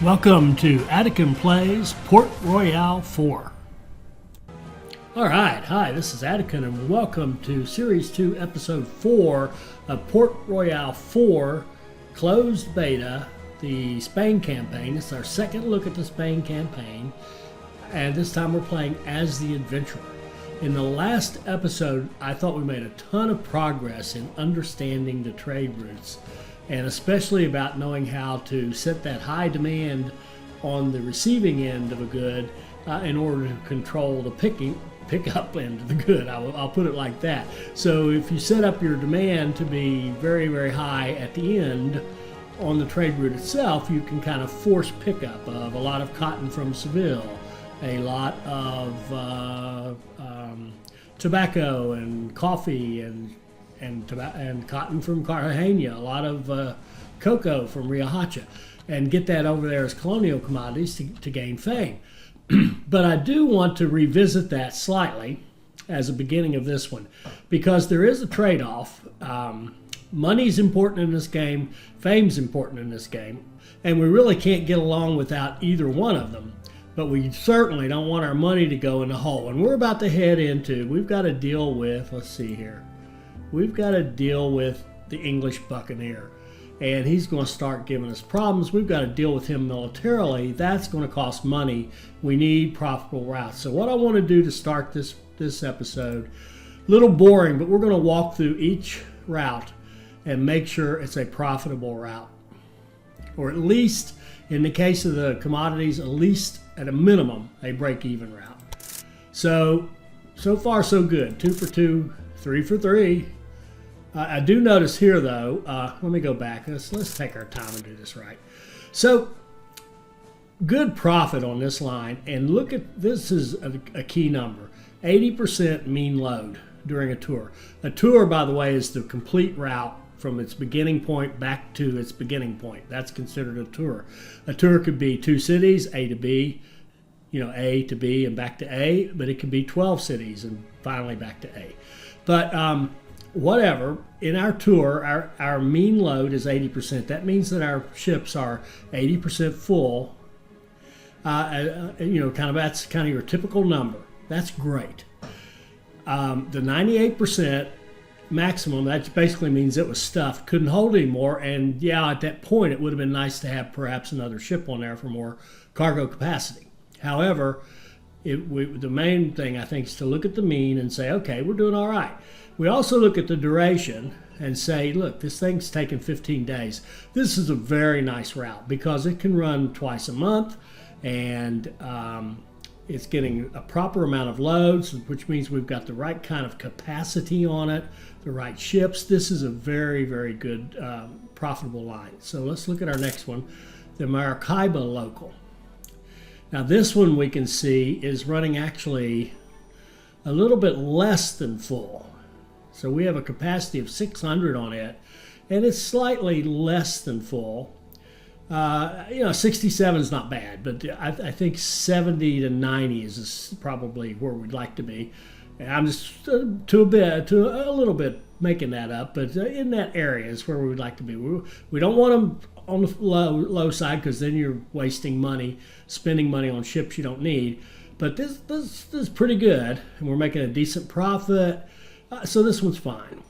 Welcome to Attican Plays Port Royale 4. Alright, hi, this is Attican and welcome to Series 2, Episode 4 of Port Royale 4 Closed Beta, the Spain campaign. It's our second look at the Spain campaign, and this time we're playing as the adventurer. In the last episode, I thought we made a ton of progress in understanding the trade routes, and especially about knowing how to set that high demand on the receiving end of a good in order to control the pick-up end of the good. I'll put it like that. So if you set up your demand to be very, very high at the end on the trade route itself, you can kind of force pickup of a lot of cotton from Seville, a lot of tobacco and coffee and cotton from Cartagena, a lot of cocoa from Riohacha, and get that over there as colonial commodities to gain fame. But I do want to revisit that slightly as a beginning of this one, because there is a trade-off. Money's important in this game, fame's important in this game, and we really can't get along without either one of them. But we certainly don't want our money to go in the hole. And we're about to head into, we've got to deal with, let's see here, we've got to deal with the English Buccaneer. And he's going to start giving us problems. We've got to deal with him militarily. That's going to cost money. We need profitable routes. So what I want to do to start this episode, a little boring, but we're going to walk through each route and make sure it's a profitable route. Or at least, in the case of the commodities, at least at a minimum, a break-even route. So far so good. 2 for 2, 3 for 3. I do notice here, though, let me go back. Let's take our time and do this right. So, good profit on this line, and look at, this is a key number, 80% mean load during a tour. A tour, by the way, is the complete route from its beginning point back to its beginning point. That's considered a tour. A tour could be 2 cities, A to B, A to B and back to A, but it could be 12 cities and finally back to A. But whatever, in our tour, our mean load is 80%. That means that our ships are 80% full. That's kind of your typical number. That's great. The 98% maximum, that basically means it was stuffed, couldn't hold anymore, and yeah, at that point it would have been nice to have perhaps another ship on there for more cargo capacity. However, the main thing I think is to look at the mean and say, okay, we're doing all right. We also look at the duration and say, look, this thing's taking 15 days. This is a very nice route because it can run twice a month, and it's getting a proper amount of loads, which means we've got the right kind of capacity on it, the right ships. This is a very, very good, profitable line. So let's look at our next one, the Maracaibo local. Now this one we can see is running actually a little bit less than full. So we have a capacity of 600 on it, and it's slightly less than full. 67 is not bad, but I think 70 to 90 is probably where we'd like to be. And I'm just a little bit making that up, but in that area is where we would like to be. We don't want them on the low side, because then you're wasting money, spending money on ships you don't need. But this is pretty good, and we're making a decent profit. So this one's fine.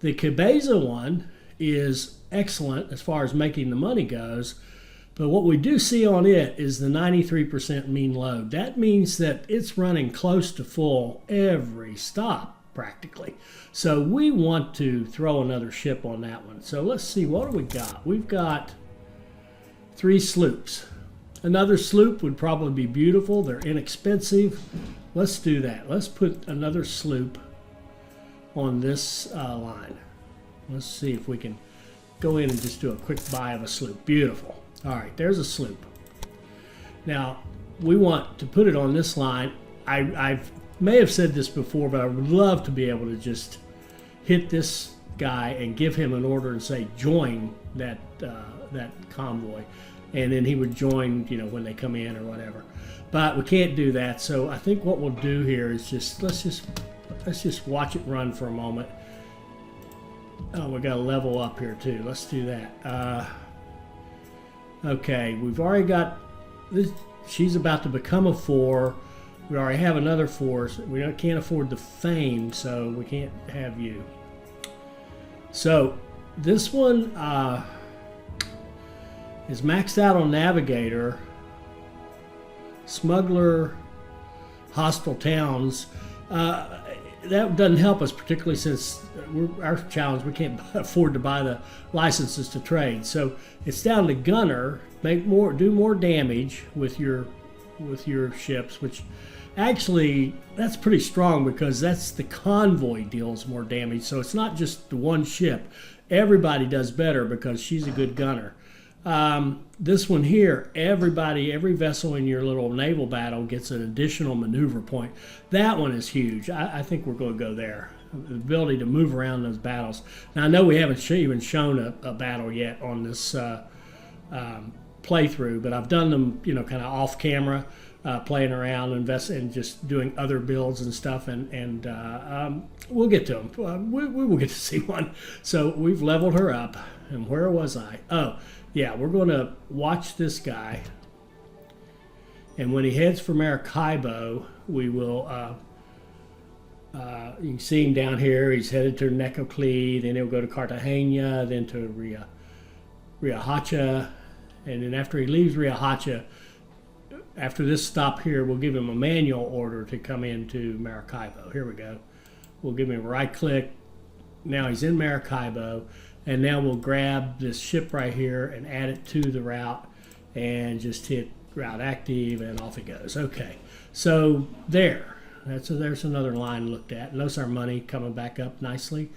The Cabeza one is excellent as far as making the money goes, but what we do see on it is the 93% mean load. That means that it's running close to full every stop practically. So we want to throw another ship on that one. So let's see, what do we got? We've got 3 sloops. Another sloop would probably be beautiful. They're inexpensive. Let's do that. Let's put another sloop on this line. Let's see if we can go in and just do a quick buy of a sloop. Beautiful. All right, there's a sloop. Now, we want to put it on this line. I may have said this before, but I would love to be able to just hit this guy and give him an order and say, join that convoy. And then he would join, when they come in or whatever. But we can't do that. So I think what we'll do here is let's just watch it run for a moment. Oh, we got to level up here too. Let's do that. Okay, we've already got this. She's about to become a 4. We already have another 4. So we can't afford the fame, so we can't have you. So this one is maxed out on Navigator, Smuggler, Hostile Towns. That doesn't help us, particularly since our challenge, we can't afford to buy the licenses to trade. So it's down to Gunner, do more damage with your ships, which actually that's pretty strong because that's the convoy deals more damage. So it's not just the one ship. Everybody does better because she's a good gunner. This one here, every vessel in your little naval battle gets an additional maneuver point. That one is huge. I think we're going to go there. The ability to move around those battles. Now, I know we haven't even shown a battle yet on this playthrough, but I've done them, kind of off camera, playing around, and just doing other builds and stuff, and we'll get to them. We will get to see one. So we've leveled her up, and where was I? Oh, yeah, we're going to watch this guy, and when he heads for Maracaibo, we will, you can see him down here. He's headed to Necoclí, then he'll go to Cartagena, then to Riohacha, and then after he leaves Riohacha, after this stop here, we'll give him a manual order to come into Maracaibo. Here we go. We'll give him a right click. Now he's in Maracaibo. And now we'll grab this ship right here and add it to the route and just hit route active and off it goes. Okay, so there's another line looked at. Notice our money coming back up nicely.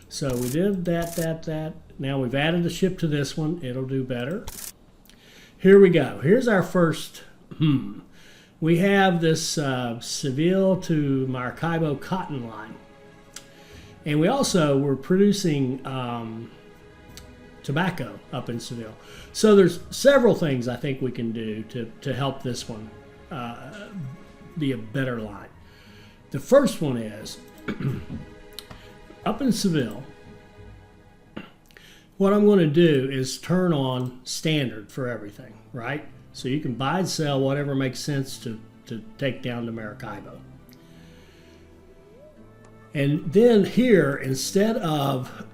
So we did that. Now we've added the ship to this one. It'll do better. Here we go. Here's our first. We have this Seville to Maracaibo cotton line. And we also were producing tobacco up in Seville. So there's several things I think we can do to help this one be a better line. The first one is, up in Seville, what I'm going to do is turn on standard for everything, right? So you can buy and sell whatever makes sense to take down to Maracaibo. And then here, instead of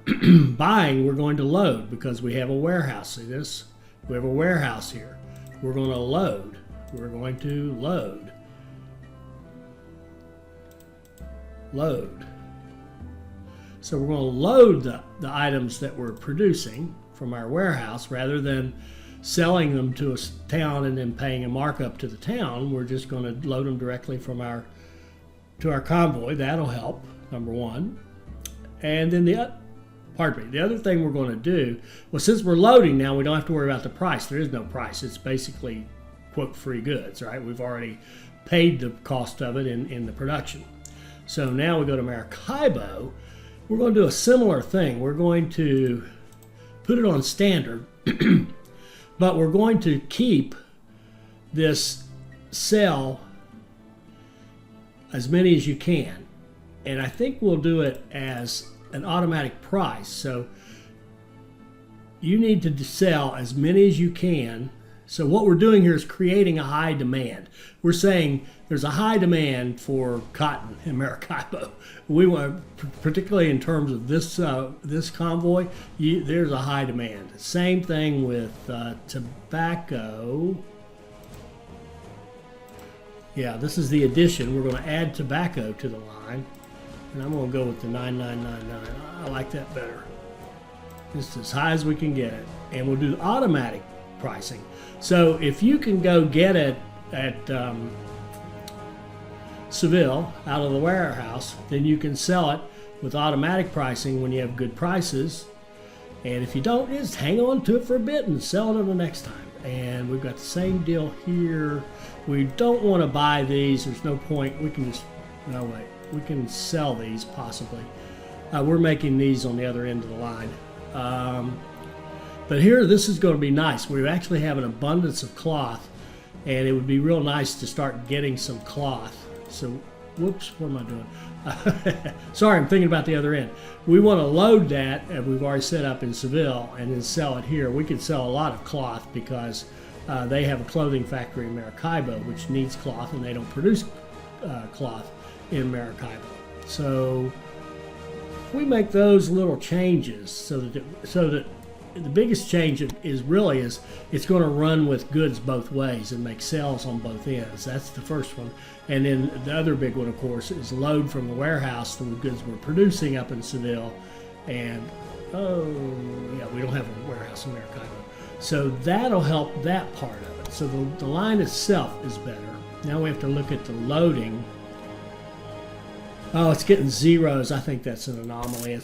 buying, we're going to load because we have a warehouse. See this? We have a warehouse here. We're going to load. We're going to load. Load. So we're going to load the items that we're producing from our warehouse rather than selling them to a town and then paying a markup to the town. We're just going to load them directly from our convoy. That'll help. Number one. And then the other thing we're going to do, well, since we're loading now, we don't have to worry about the price. There is no price. It's basically, quote, free goods, right? We've already paid the cost of it in the production. So now we go to Maracaibo. We're going to do a similar thing. We're going to put it on standard, but we're going to keep this sell as many as you can. And I think we'll do it as an automatic price. So you need to sell as many as you can. So what we're doing here is creating a high demand. We're saying there's a high demand for cotton in Maracaibo. We want, particularly in terms of this convoy, there's a high demand. Same thing with tobacco. Yeah, this is the addition. We're going to add tobacco to the line. And I'm going to go with the 9999. I like that better. Just as high as we can get it. And we'll do automatic pricing. So if you can go get it at Seville out of the warehouse, then you can sell it with automatic pricing when you have good prices. And if you don't, just hang on to it for a bit and sell it on the next time. And we've got the same deal here. We don't want to buy these. There's no point. We can just, no wait. We can sell these possibly. We're making these on the other end of the line. But here, this is going to be nice. We actually have an abundance of cloth, and it would be real nice to start getting some cloth. So whoops, what am I doing? Sorry, I'm thinking about the other end. We want to load that, and we've already set up in Seville, and then sell it here. We could sell a lot of cloth because they have a clothing factory in Maracaibo, which needs cloth, and they don't produce cloth in Maracaibo. So we make those little changes so that the biggest change is it's going to run with goods both ways and make sales on both ends. That's the first one. And then the other big one, of course, is load from the warehouse the goods we're producing up in Seville. And, we don't have a warehouse in Maracaibo. So that'll help that part of it. So the line itself is better. Now we have to look at the loading. Oh, it's getting zeros. I think that's an anomaly.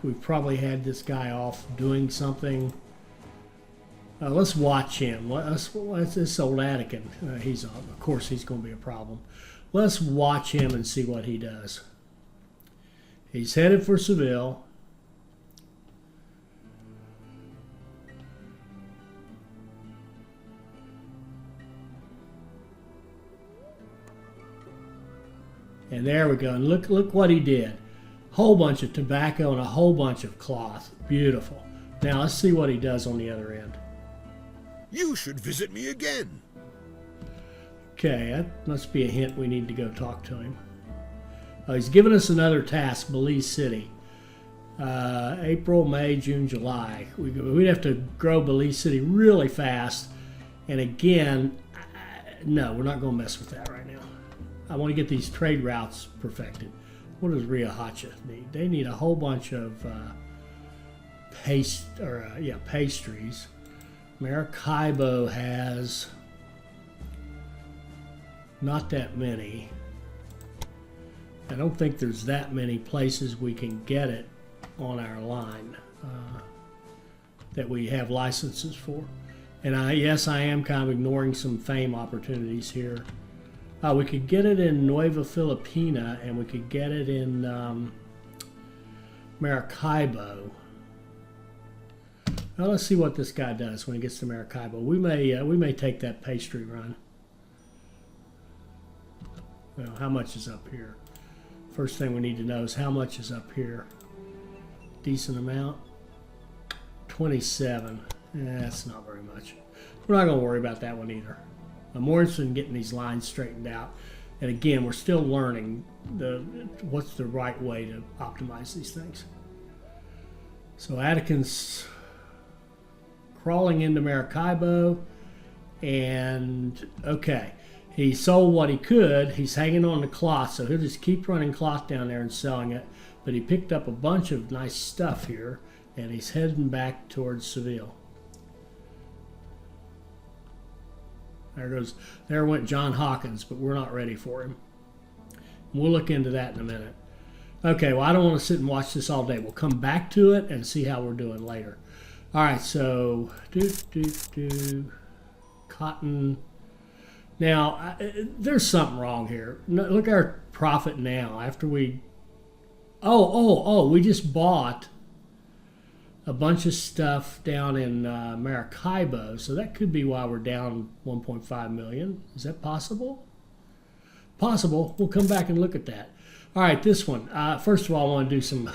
We've probably had this guy off doing something. Let's watch him. This old Anakin. Of course, he's going to be a problem. Let's watch him and see what he does. He's headed for Seville. And there we go. And look what he did. Whole bunch of tobacco and a whole bunch of cloth. Beautiful. Now let's see what he does on the other end. You should visit me again. Okay, that must be a hint we need to go talk to him. Oh, he's given us another task, Belize City. April, May, June, July. We'd have to grow Belize City really fast. And again, no, we're not going to mess with that right now. I want to get these trade routes perfected. What does Riohacha need? They need a whole bunch of pastries. Maracaibo has not that many. I don't think there's that many places we can get it on our line that we have licenses for. And yes, I am kind of ignoring some fame opportunities here. We could get it in Nueva Filipina, and we could get it in Maracaibo. Now let's see what this guy does when he gets to Maracaibo. We may take that pastry run. Well, how much is up here? First thing we need to know is how much is up here. Decent amount. 27. That's not very much. We're not going to worry about that one either. I'm more interested in getting these lines straightened out. And again, we're still learning what's the right way to optimize these things. So Attican's crawling into Maracaibo, and okay, he sold what he could. He's hanging on to cloth, so he'll just keep running cloth down there and selling it. But he picked up a bunch of nice stuff here, and he's heading back towards Seville. There went John Hawkins, but we're not ready for him. We'll look into that in a minute. Okay, well, I don't want to sit and watch this all day. We'll come back to it and see how we're doing later. All right, so cotton. Now, there's something wrong here. Look at our profit now after we. We just bought a bunch of stuff down in Maracaibo, so that could be why we're down 1.5 million. Is that possible? Possible. We'll come back and look at that. All right, this one. First of all, I want to do some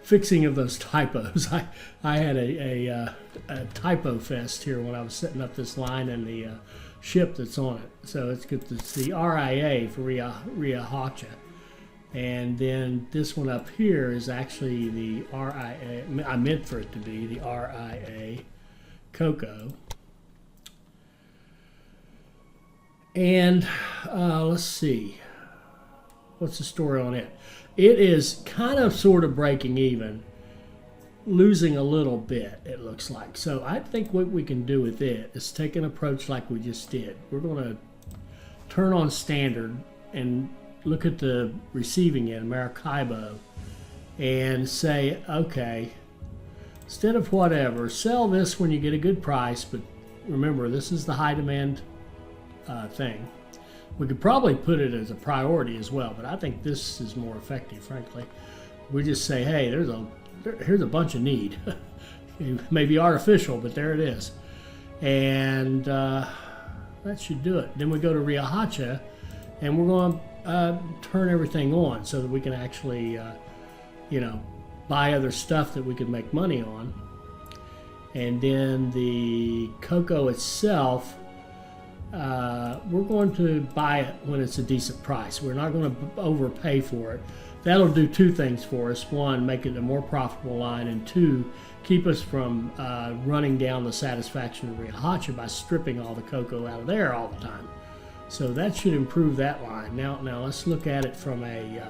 fixing of those typos. I had a typo fest here when I was setting up this line and the ship that's on it. So it's good. It's the RIA for Riohacha. And then this one up here is actually the RIA. I meant for it to be the RIA Cocoa. And let's see. What's the story on it? It is kind of sort of breaking even, losing a little bit, it looks like. So I think what we can do with it is take an approach like we just did. We're going to turn on standard and look at the receiving end, Maracaibo, and say, okay, instead of whatever, sell this when you get a good price, but remember, this is the high demand thing. We could probably put it as a priority as well, but I think this is more effective, frankly. We just say, hey, here's a bunch of need. It may be artificial, but there it is. And that should do it. Then we go to Riohacha, and we're going to turn everything on so that we can actually, you know, buy other stuff that we can make money on. And then the cocoa itself, we're going to buy it when it's a decent price. We're not going to overpay for it. That'll do two things for us. One, make it a more profitable line, and two, keep us from running down the satisfaction of Riohacha by stripping all the cocoa out of there all the time. So that should improve that line. Now let's look at it from a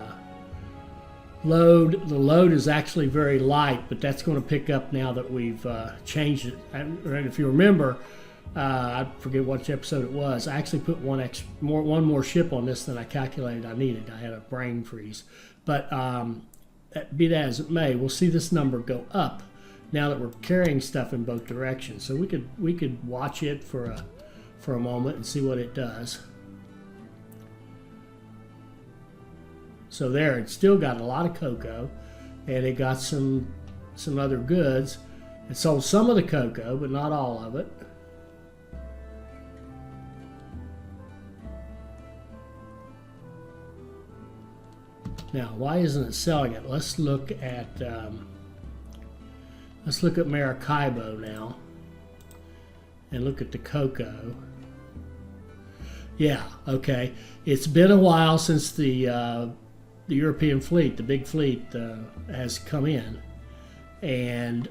load. The load is actually very light, but that's going to pick up now that we've changed it. And if you remember, I forget which episode it was, I actually put one more ship on this than I calculated I needed. I had a brain freeze. But be that as it may, we'll see this number go up now that we're carrying stuff in both directions. So we could watch it for a moment and see what it does. So there, it's still got a lot of cocoa, and it got some other goods. It sold some of the cocoa, but not all of it. Now, why isn't it selling it? Let's look at Maracaibo now, and look at the cocoa. Yeah, okay. It's been a while since the European fleet, the big fleet, has come in, and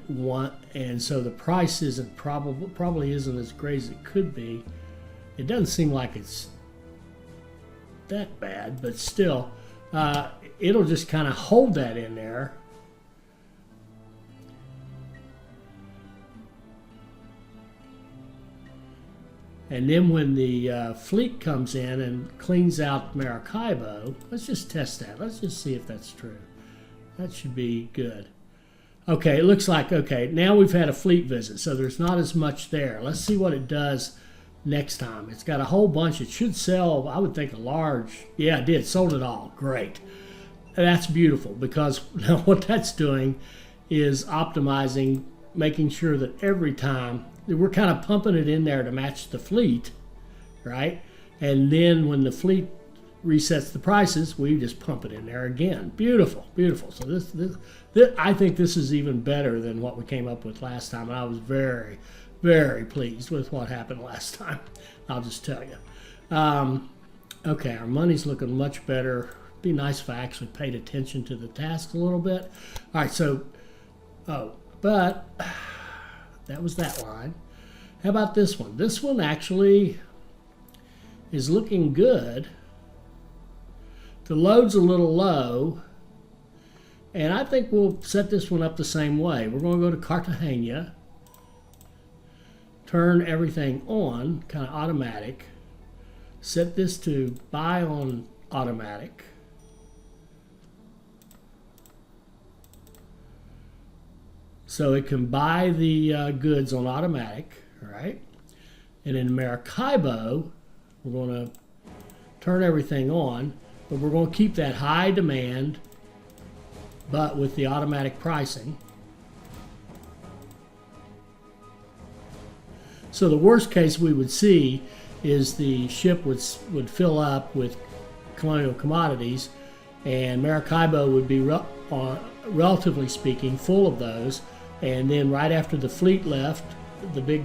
so the price isn't probably isn't as great as it could be. It doesn't seem like it's that bad, but still. It'll just kind of hold that in there. And then when the fleet comes in and cleans out Maracaibo, let's just test that. Let's just see if that's true. That should be good. Okay, it looks like, okay, now we've had a fleet visit, so there's not as much there. Let's see what it does next time. It's got a whole bunch. It should sell, I would think, a large. Yeah, it did. Sold it all. Great. That's beautiful, because now what that's doing is optimizing, making sure that every time we're kind of pumping it in there to match the fleet, right? And then when the fleet resets the prices, we just pump it in there again. Beautiful, beautiful. So this I think this is even better than what we came up with last time, and I was very, very pleased with what happened last time. I'll just tell you. Okay, our money's looking much better. Be nice if I actually paid attention to the task a little bit. All right, so, but that was that line. How about this one? This one actually is looking good. The load's a little low, and I think we'll set this one up the same way. We're going to go to Cartagena, turn everything on, kind of automatic, set this to buy on automatic. So it can buy the goods on automatic, right? And in Maracaibo, we're going to turn everything on, but we're going to keep that high demand, but with the automatic pricing. So the worst case we would see is the ship would fill up with colonial commodities, and Maracaibo would be relatively speaking full of those. And then right after the fleet left, the big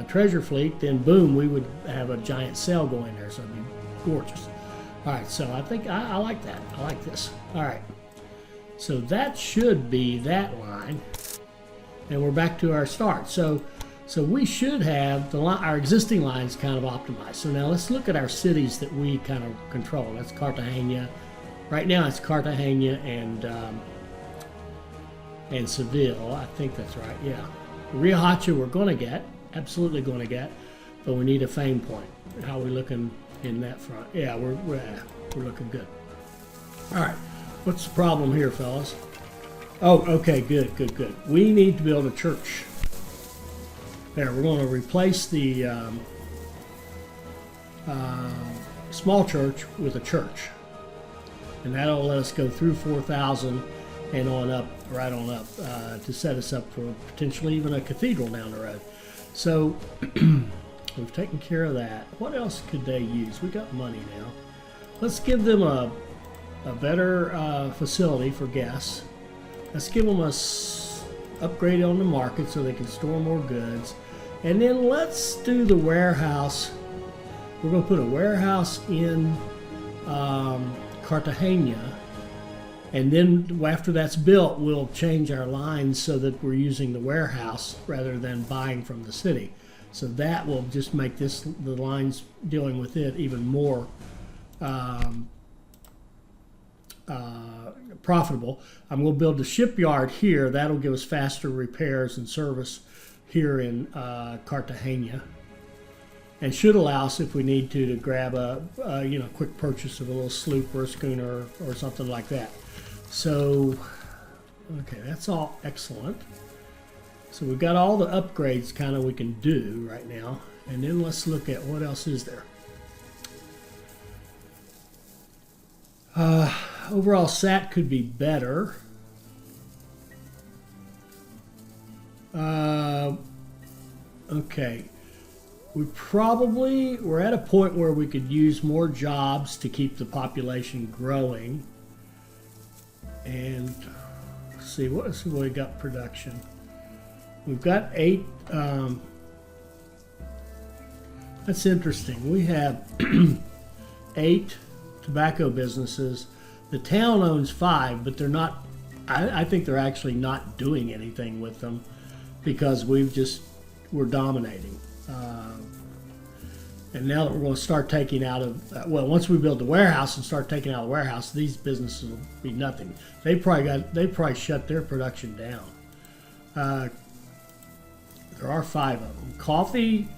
treasure fleet, then boom, we would have a giant sale going there. So it'd be gorgeous. All right, so I think I like that. I like this. All right, so that should be that line, and we're back to our start. So we should have our existing lines kind of optimized. So now let's look at our cities that we kind of control. That's Cartagena. Right now it's Cartagena and Seville. I think that's right, yeah. Riohacha we're going to get, absolutely going to get, but we need a fame point. How are we looking in that front? Yeah, we're looking good. All right, what's the problem here, fellas? Oh, okay, good. We need to build a church. There, we're going to replace the small church with a church. And that'll let us go through 4,000 and on up, right on up, to set us up for potentially even a cathedral down the road. So we've taken care of that. What else could they use? We got money now. let's give them a better facility for guests. Let's give them a upgrade on the market so they can store more goods. And then let's do the warehouse. We're going to put a warehouse in Cartagena. And then after that's built, we'll change our lines so that we're using the warehouse rather than buying from the city. So that will just make the lines dealing with it even more profitable. I'm going to build a shipyard here. That'll give us faster repairs and service here in Cartagena, and should allow us, if we need to grab a quick purchase of a little sloop or a schooner or something like that. So, okay, that's all excellent. So we've got all the upgrades kind of we can do right now, and then let's look at what else is there. Overall SAT could be better. Okay, we're at a point where we could use more jobs to keep the population growing. And let's see what we got production. We've got 8. That's interesting. We have 8 tobacco businesses. The town owns 5, but they're not. I think they're actually not doing anything with them because we're dominating. And now that we're going to start taking out of, once we build the warehouse and start taking out the warehouse, these businesses will be nothing. They probably shut their production down. There are 5 of them. Coffee,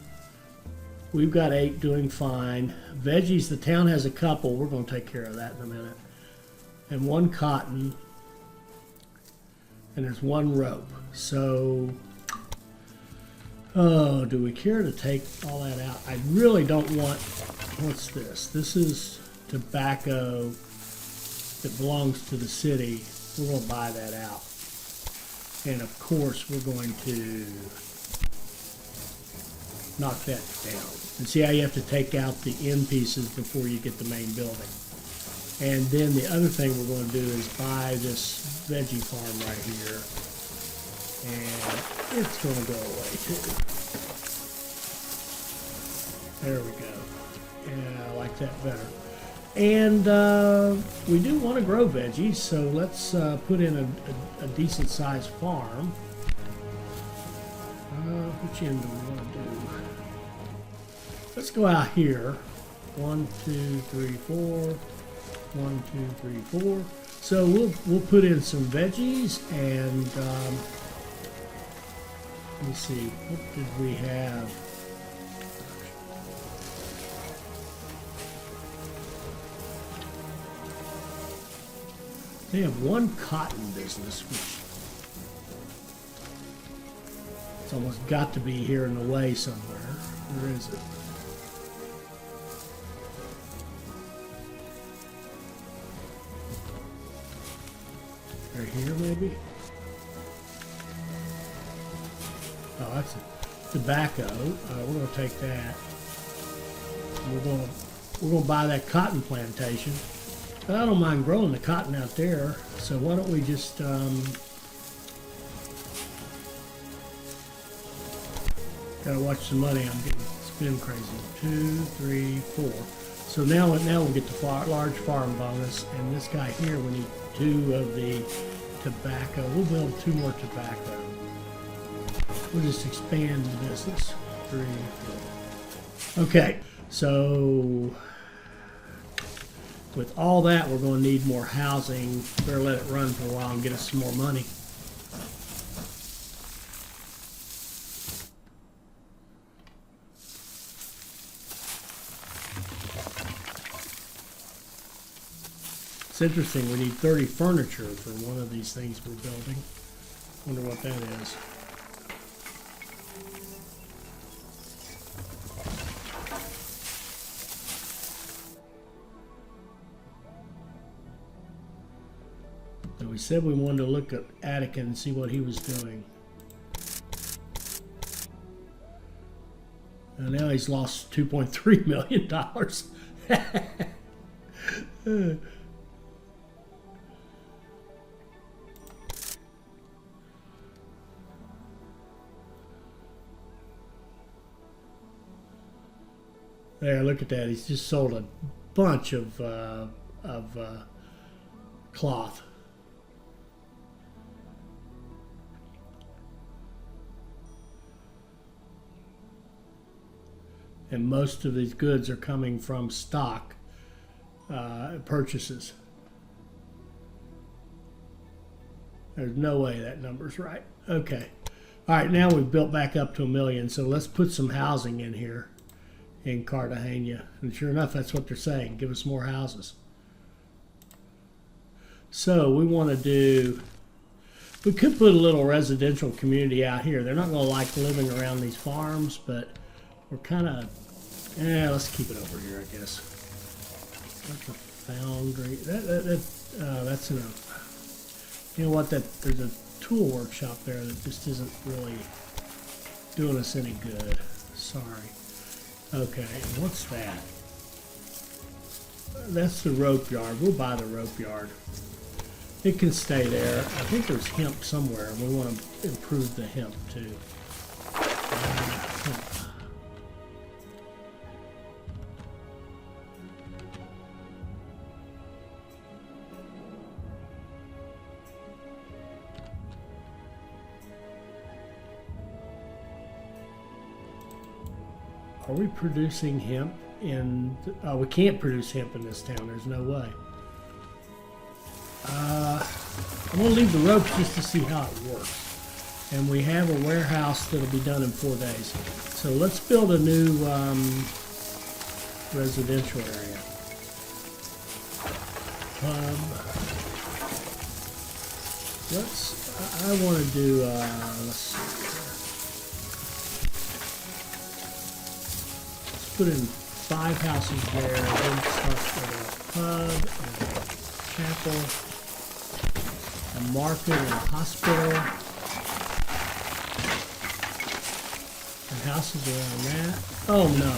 we've got 8 doing fine. Veggies, the town has a couple. We're going to take care of that in a minute. And 1 cotton. And there's 1 rope. So, do we care to take all that out? I really don't want, what's this? This is tobacco that belongs to the city. We're going to buy that out. And of course, we're going to knock that down. And see how you have to take out the end pieces before you get the main building. And then the other thing we're going to do is buy this veggie farm right here. And it's going to go away too. There we go. Yeah, I like that better. And we do want to grow veggies, so let's put in a decent sized farm. Which end do we want to do? Let's go out here. 1, 2, 3, 4. 1, 2, 3, 4. So we'll put in some veggies and let me see, what did we have? They have 1 cotton business, which it's almost got to be here in the way somewhere. Where is it? Right here, maybe? Oh, that's tobacco. We're going to take that. We're going to buy that cotton plantation. But I don't mind growing the cotton out there. So why don't we just gotta watch the money. I'm getting spin crazy. 2, 3, 4. So now we'll get the large farm bonus, and this guy here we need 2 of the tobacco. We'll build 2 more tobacco. We'll just expand the business. 3, 4. Okay, so with all that, we're going to need more housing. Better let it run for a while and get us some more money. It's interesting, we need 30 furniture for one of these things we're building. Wonder what that is. So we said we wanted to look at Attica and see what he was doing. And now he's lost $2.3 million. There, look at that. He's just sold a bunch of cloth. And most of these goods are coming from stock purchases. There's no way that number's right. Okay. All right, now we've built back up to 1 million, so let's put some housing in here in Cartagena. And sure enough, that's what they're saying. Give us more houses. So we want to do, we could put a little residential community out here. They're not going to like living around these farms, but we're kind of, let's keep it over here, I guess. Like a foundry. That's in a, you know what, there's a tool workshop there that just isn't really doing us any good. Sorry. Okay, what's that? That's the rope yard. We'll buy the rope yard. It can stay there. I think there's hemp somewhere, and we want to improve the hemp too. Hemp. Are we producing hemp in... we can't produce hemp in this town. There's no way. I'm going to leave the ropes just to see how it works. And we have a warehouse that'll be done in 4 days. So let's build a new residential area. I want to do... let's see. Put in 5 houses there, then start with a pub, a chapel, a market, and a hospital, and houses around that. Oh no.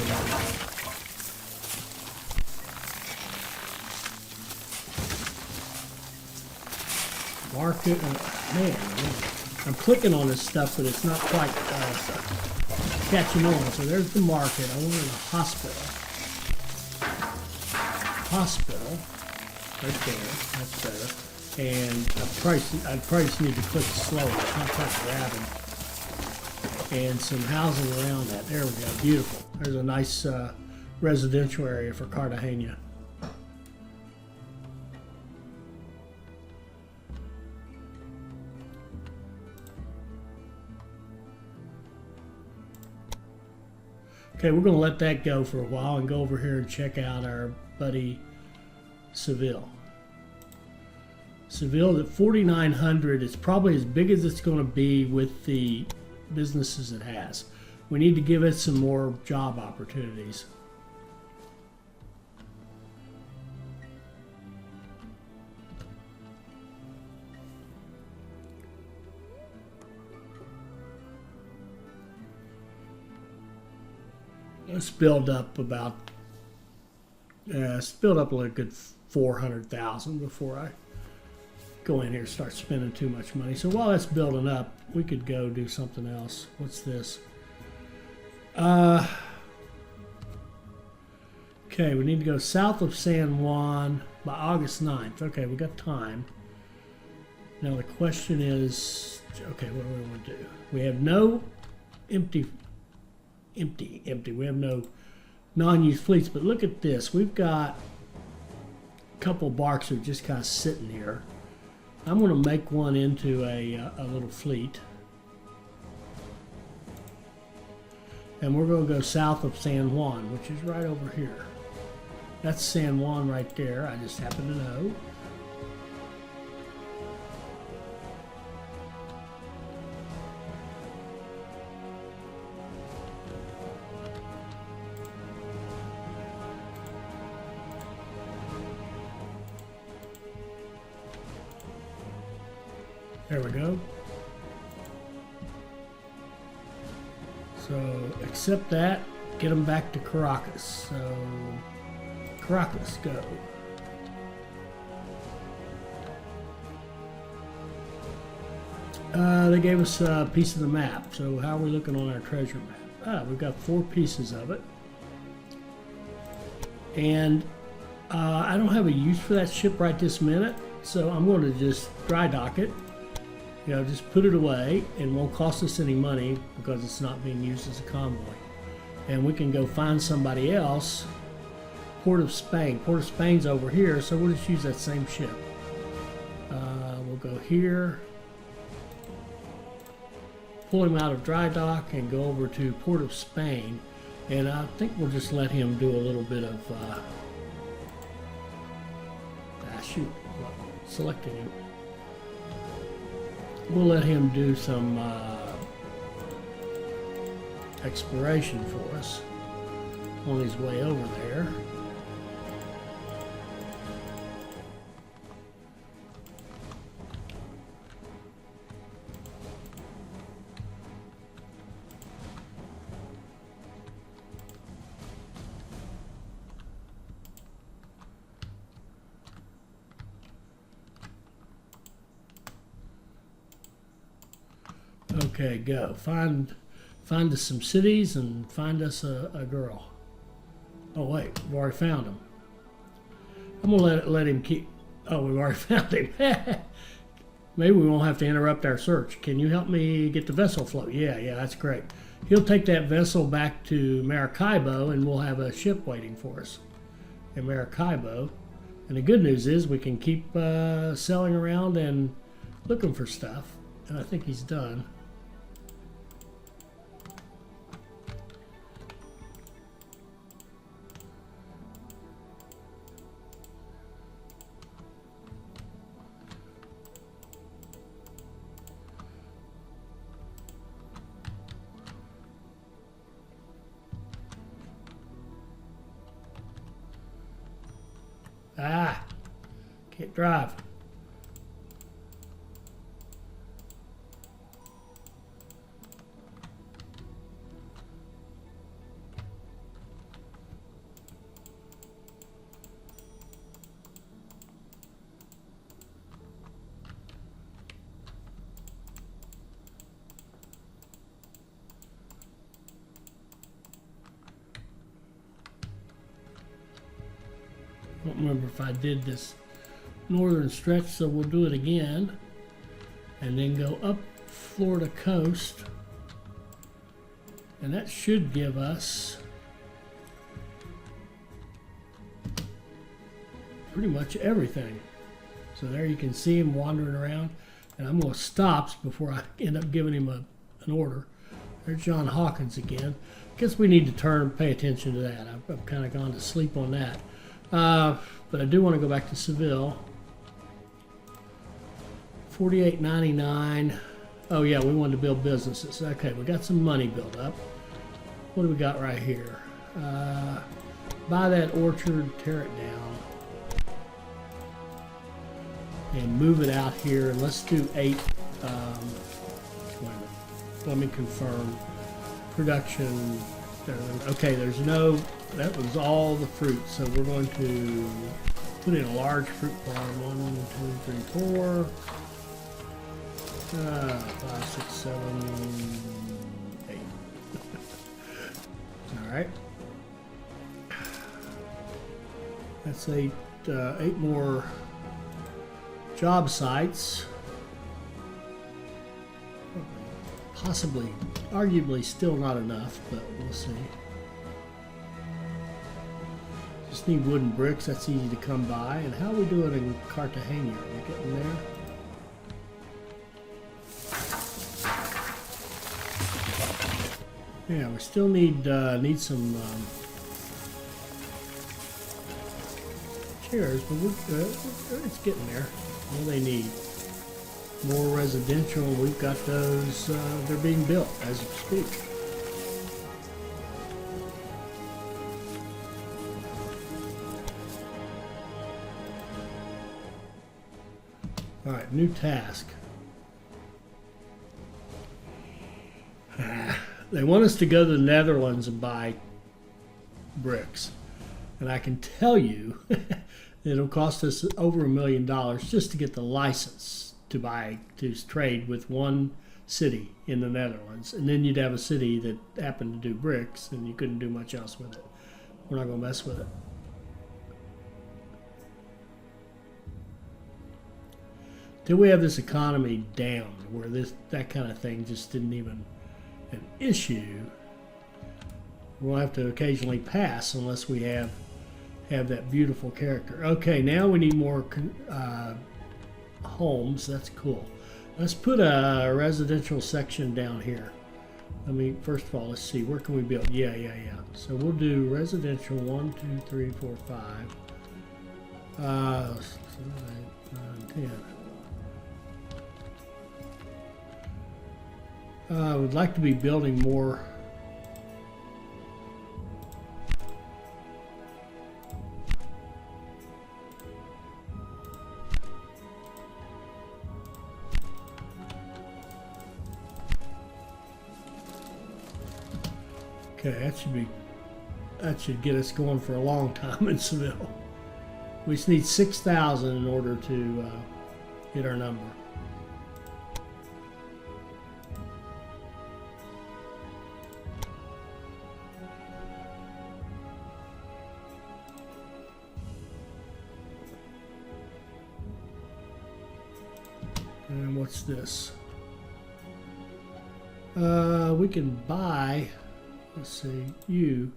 Market, man, I'm clicking on this stuff, but it's not quite catching on. So there's the market. I wanted a hospital. Hospital. Right there. That's better. And I probably just need to click slowly. It's not quite grabbing. And some housing around that. There we go. Beautiful. There's a nice residential area for Cartagena. Okay, we're going to let that go for a while and go over here and check out our buddy Seville. Seville at 4,900. It's probably as big as it's going to be with the businesses it has. We need to give it some more job opportunities. Let's build up about, let's build up a good 400,000 before I go in here and start spending too much money. So while that's building up, we could go do something else. What's this? Okay, we need to go south of San Juan by August 9th. Okay, we got time. Now the question is, okay, what do we want to do? We have no empty. We have no non-used fleets, but look at this. We've got a couple barks that are just kind of sitting here. I'm going to make one into a little fleet. And we're going to go south of San Juan, which is right over here. That's San Juan right there. I just happen to know. There we go. So accept that, get them back to Caracas. So Caracas, go. They gave us a piece of the map. So how are we looking on our treasure map? We've got 4 pieces of it. And I don't have a use for that ship right this minute, so I'm going to just dry dock it. You know, just put it away, and won't cost us any money because it's not being used as a convoy. And we can go find somebody else. Port of Spain. Port of Spain's over here, so we'll just use that same ship. We'll go here, pull him out of dry dock, and go over to Port of Spain. And I think we'll just let him do a little bit of shoot, selecting him. We'll let him do some exploration for us on his way over there. Okay, go. Find us some cities and find us a girl. Oh wait, we've already found him. I'm gonna let him keep. Oh, we've already found him. Maybe we won't have to interrupt our search. Can you help me get the vessel afloat? Yeah, that's great. He'll take that vessel back to Maracaibo, and we'll have a ship waiting for us in Maracaibo. And the good news is we can keep sailing around and looking for stuff. And I think he's done. Can't drive. I don't remember if I did this northern stretch, so we'll do it again and then go up Florida coast, and that should give us pretty much everything. So there you can see him wandering around, and I'm going to stop before I end up giving him an order. There's John Hawkins again. Guess we need to pay attention to that. I've kind of gone to sleep on that. But I do want to go back to Seville. 48.99. Oh yeah, we wanted to build businesses. Okay, we got some money built up. What do we got right here? Buy that orchard, tear it down, and move it out here. And let's do 8. Wait a minute. Let me confirm. Production. Okay, there's no. That was all the fruit, so we're going to put in a large fruit farm. 1, 2, 3, 4, 5, 6, 7, 8. All right, that's 8 more job sites. Possibly, arguably, still not enough, but we'll see. Just need wooden bricks. That's easy to come by. And how are we doing in Cartagena? Are we getting there? Yeah, we still need some chairs, but it's getting there. What do they need? More residential. We've got those. They're being built as we speak. All right, new task. They want us to go to the Netherlands and buy bricks. And I can tell you it'll cost us over $1 million just to get the license to trade with one city in the Netherlands, and then you'd have a city that happened to do bricks, and you couldn't do much else with it. We're not going to mess with it. Till we have this economy down, where that kind of thing just didn't even an issue. We'll have to occasionally pass unless we have that beautiful character. Okay, now we need more homes. That's cool. Let's put a residential section down here. First of all, let's see, where can we build? Yeah. So we'll do residential 1, 2, 3, 4, 5. 7, 8, 9, 10. I would like to be building more. Okay, that should get us going for a long time in Seville. We just need 6,000 in order to hit our number. And what's this? We can buy. Let's see, you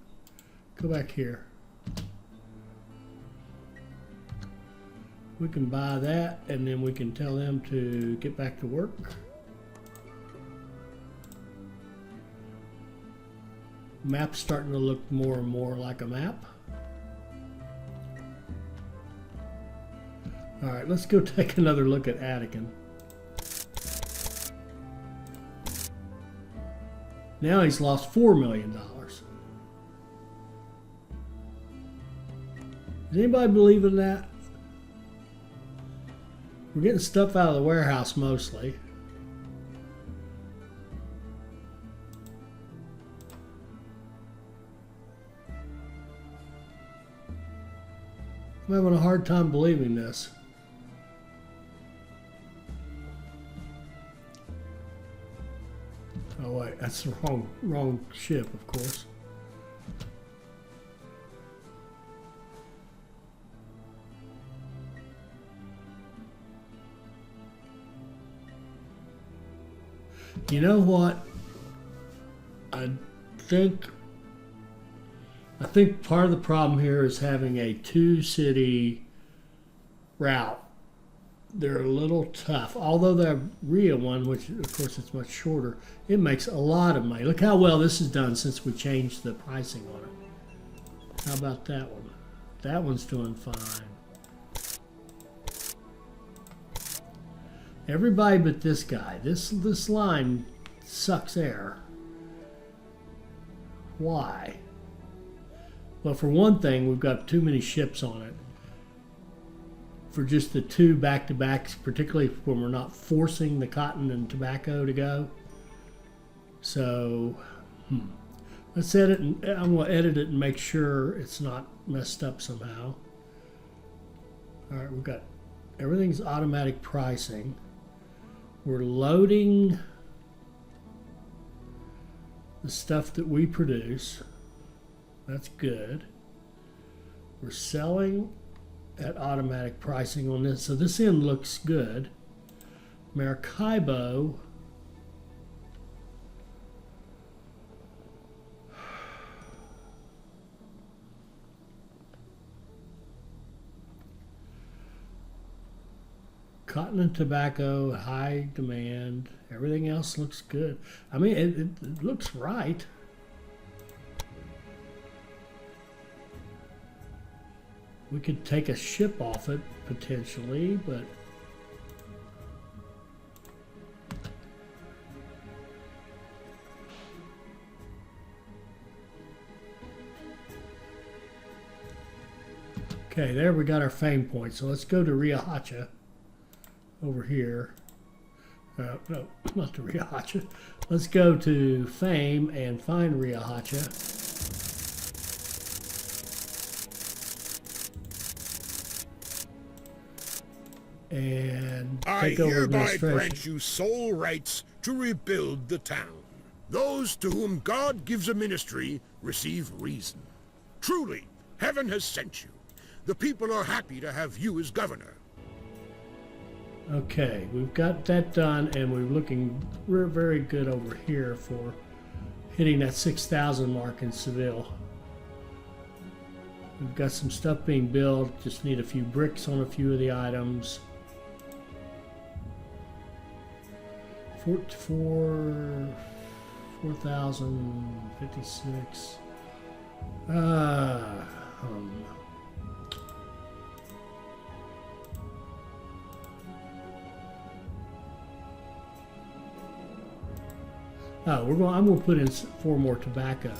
go back here. We can buy that, and then we can tell them to get back to work. Map's starting to look more and more like a map. All right, let's go take another look at Attican. Now he's lost $4 million. Does anybody believe in that? We're getting stuff out of the warehouse mostly. I'm having a hard time believing this. Oh wait, that's the wrong ship, of course. You know what? I think part of the problem here is having a two-city route. They're a little tough. Although the Rio one, which of course it's much shorter, it makes a lot of money. Look how well this is done since we changed the pricing on it. How about that one? That one's doing fine. Everybody but this guy. This line sucks air. Why? Well, for one thing, we've got too many ships on it. For just the two back-to-backs, particularly when we're not forcing the cotton and tobacco to go. So, let's edit, and I'm going to edit it and make sure it's not messed up somehow. All right, we've got everything's automatic pricing. We're loading the stuff that we produce. That's good. We're selling at automatic pricing on this. So this end looks good. Maracaibo. Cotton and tobacco, high demand. Everything else looks good. I mean, it looks right. We could take a ship off it, potentially, but... Okay, there we got our fame point. So let's go to Riohacha over here. No, not to Riohacha. Let's go to fame and find Riohacha. And and I take over hereby administration. grant you sole rights to rebuild the town. Those to whom God gives a ministry receive reason. Truly, heaven has sent you. The people are happy to have you as governor. Okay, we've got that done, and we're very good over here for hitting that 6,000 mark in Seville. We've got some stuff being built, just need a few bricks on a few of the items. 4,056. I'm going to put in 4 more tobacco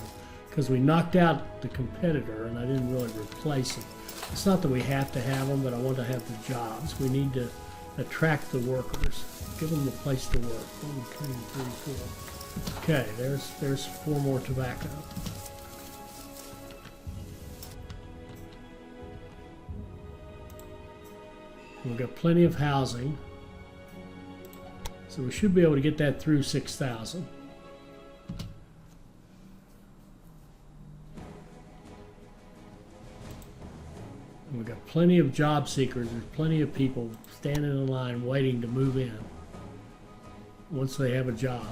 because we knocked out the competitor and I didn't really replace it. It's not that we have to have them, but I want to have the jobs. We need to attract the workers, give them a place to work. 1, 2, 3, 4. Okay, there's 4 more tobacco. We've got plenty of housing, so we should be able to get that through 6,000. We've got plenty of job seekers. There's plenty of people standing in line waiting to move in once they have a job.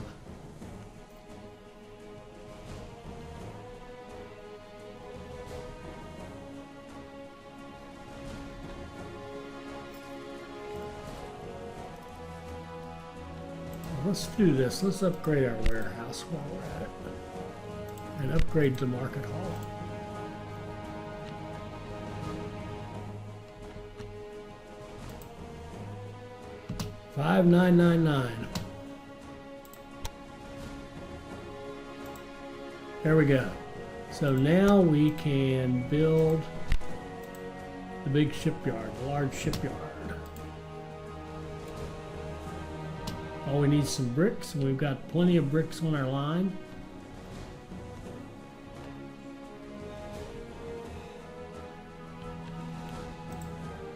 Let's do this. Let's upgrade our warehouse while we're at it. And upgrade the market hall. $5,999. There we go. So now we can build the big shipyard, the large shipyard. Oh, we need some bricks, and we've got plenty of bricks on our line.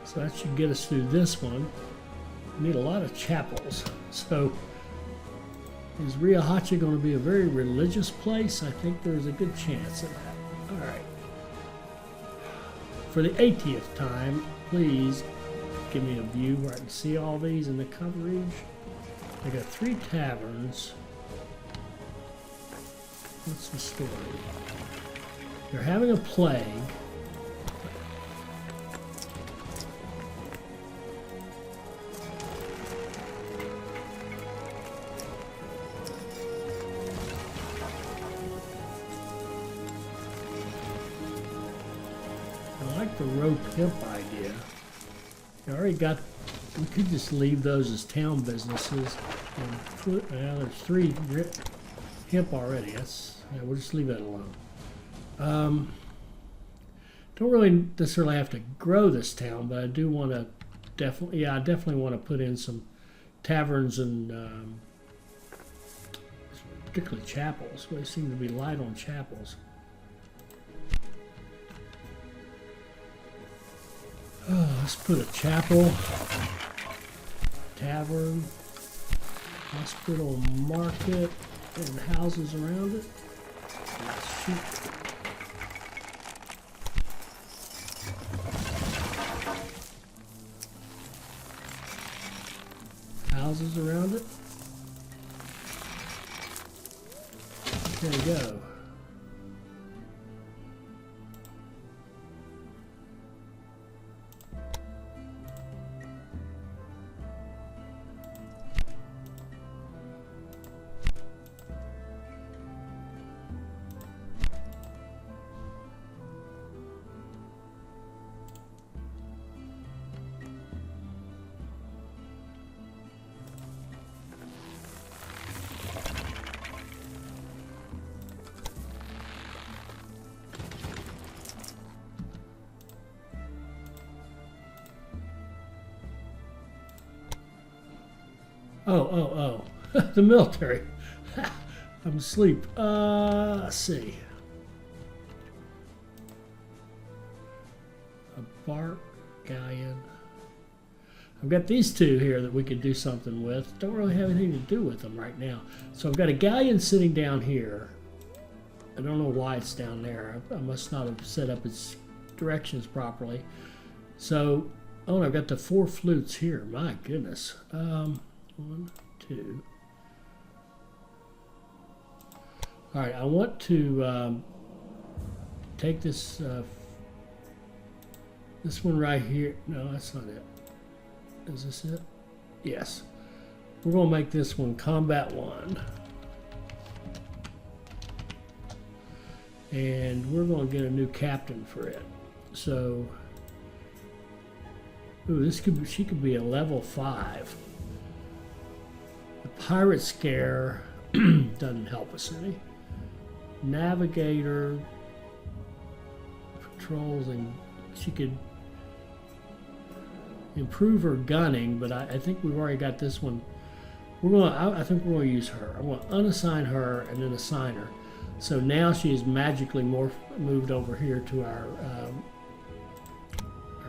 So that should get us through this one. We need a lot of chapels. So is Riahacha going to be a very religious place? I think there's a good chance of that. All right. For the 80th time, please give me a view where I can see all these in the coverage. I got 3 taverns. What's the story? They're having a plague. I like the rope hemp idea. I already got. We could just leave those as town businesses. And put, there's 3 hemp already. We'll just leave that alone. Don't really necessarily have to grow this town, but I do want to I definitely want to put in some taverns and particularly chapels. We seem to be light on chapels. Oh, let's put a chapel, tavern, hospital, market, and houses around it. Let's shoot. Houses around it. There we go. Oh. The military. I'm asleep. Let's see. A bark galleon. I've got these two here that we could do something with. Don't really have anything to do with them right now. So I've got a galleon sitting down here. I don't know why it's down there. I must not have set up its directions properly. So, oh, and I've got the 4 flutes here. My goodness. 1, 2. All right, I want to take this this one right here. No, that's not it. Is this it? Yes. We're going to make this one Combat 1. And we're going to get a new captain for it. So, ooh, this could be, she could be a level 5. The pirate scare doesn't help us any. Navigator patrols, and she could improve her gunning, but I think we've already got this one. I think we're going to use her. I'm going to unassign her and then assign her. So now she is magically moved over here to our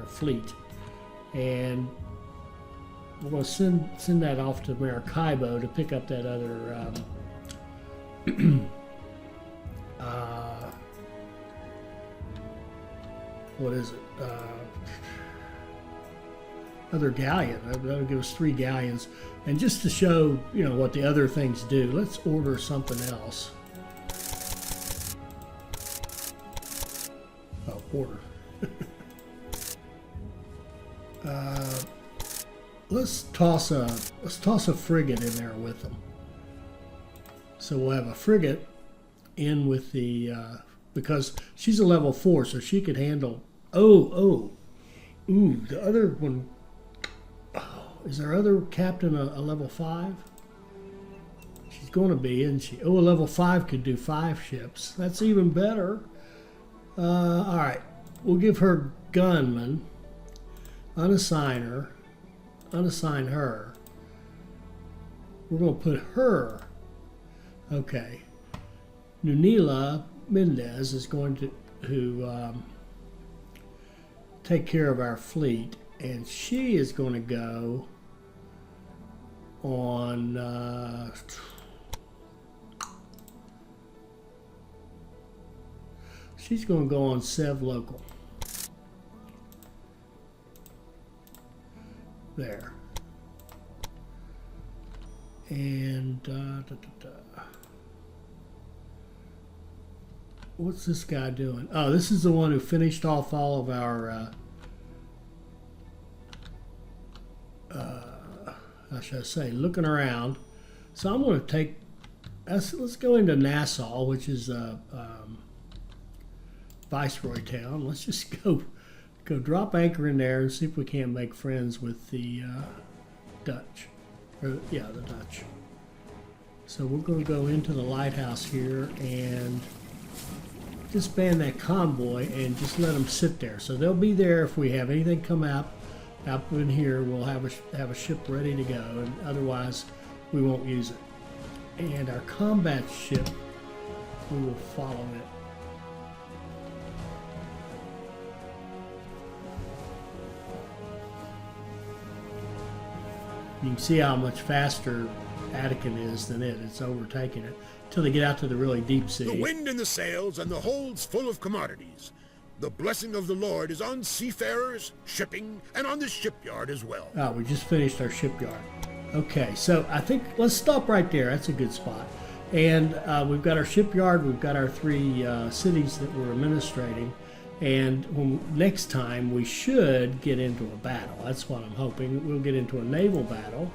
fleet, and we're going to send that off to Maracaibo to pick up that other what is it? Other galleon. That'll give us 3 galleons. And just to show, you know, what the other things do, let's order something else. Oh, order. Let's toss a frigate in there with them. So we'll have a frigate in with the because she's a level 4, so she could handle. Ooh, the other one. Is our other captain a level 5? She's going to be, isn't she? Oh, a level 5 could do 5 ships. That's even better. All right. We'll give her gunman. Unassign her. We're going to put her. Okay. Nunila Mendez is going to take care of our fleet. And she is going to go on she's going to go on Sev Local. There. And what's this guy doing? Oh, this is the one who finished off all of our how should I say, looking around. So I'm going to take, let's go into Nassau, which is Viceroy town. Let's just go drop anchor in there and see if we can't make friends with the Dutch. The Dutch. So we're going to go into the lighthouse here and disband that convoy and just let them sit there. So they'll be there if we have anything come out in here. We'll have a ship ready to go, and otherwise we won't use it. And our combat ship, we will follow it. You can see how much faster Attican is than it. It's overtaking it until they get out to the really deep sea. The wind in the sails and the holds full of commodities. The blessing of the Lord is on seafarers, shipping, and on the shipyard as well. Oh, we just finished our shipyard. Okay, so I think let's stop right there. That's a good spot. And we've got our shipyard. We've got our 3 cities that we're administrating. And next time we should get into a battle. That's what I'm hoping. We'll get into a naval battle.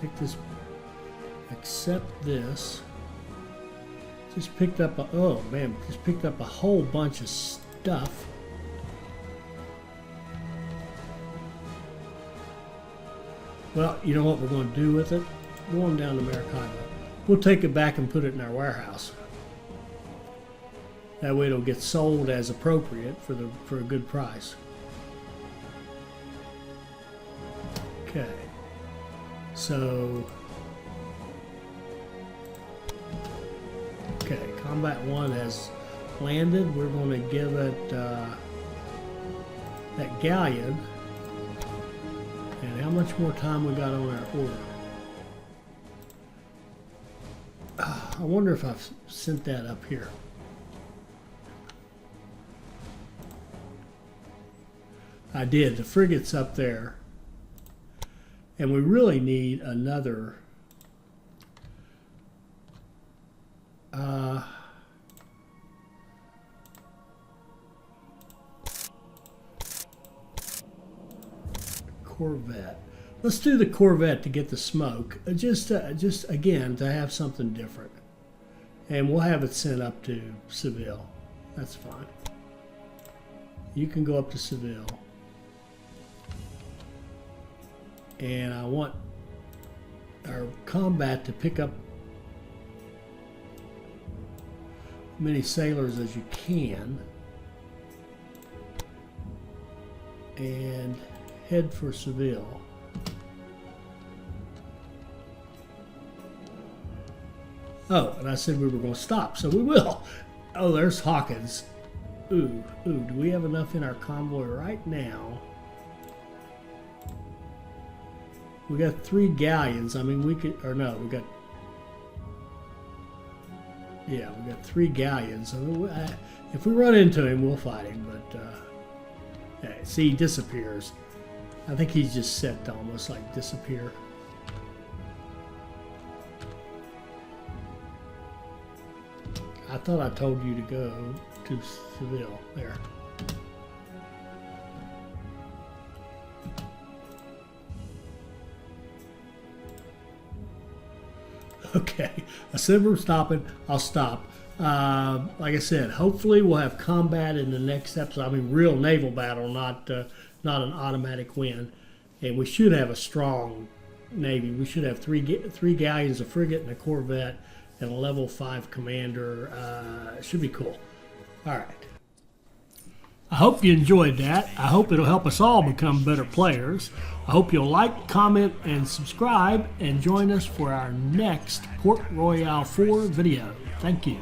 Pick this. Accept this. Just picked up a whole bunch of stuff. Well, you know what we're going to do with it? Go on down to Maracaibo. We'll take it back and put it in our warehouse. That way it'll get sold as appropriate for a good price. Okay. So okay, Combat 1 has landed. We're going to give it that galleon And how much more time we got on our order? I wonder if I've sent that up here. I did. The frigate's up there. And we really need another Corvette. Let's do the Corvette to get the smoke. Just again, to have something different. And we'll have it sent up to Seville. That's fine. You can go up to Seville. And I want our combat to pick up as many sailors as you can. And head for Seville. Oh, and I said we were going to stop, so we will. Oh, there's Hawkins. Ooh, do we have enough in our convoy right now? We got 3 galleons. I mean, we could, or no, we got, yeah, we got 3 galleons. So if we run into him, we'll fight him, but, yeah, see, he disappears. I think he's just set to almost like disappear. I thought I told you to go to Seville. There. Okay. I said we're stopping. I'll stop. Like I said, hopefully we'll have combat in the next episode. I mean, real naval battle, not an automatic win. And we should have a strong Navy. We should have three galleons, a frigate, and a corvette, and a level 5 commander. Should be cool. All right. I hope you enjoyed that. I hope it'll help us all become better players. I hope you'll like, comment, and subscribe, and join us for our next Port Royale 4 video. Thank you.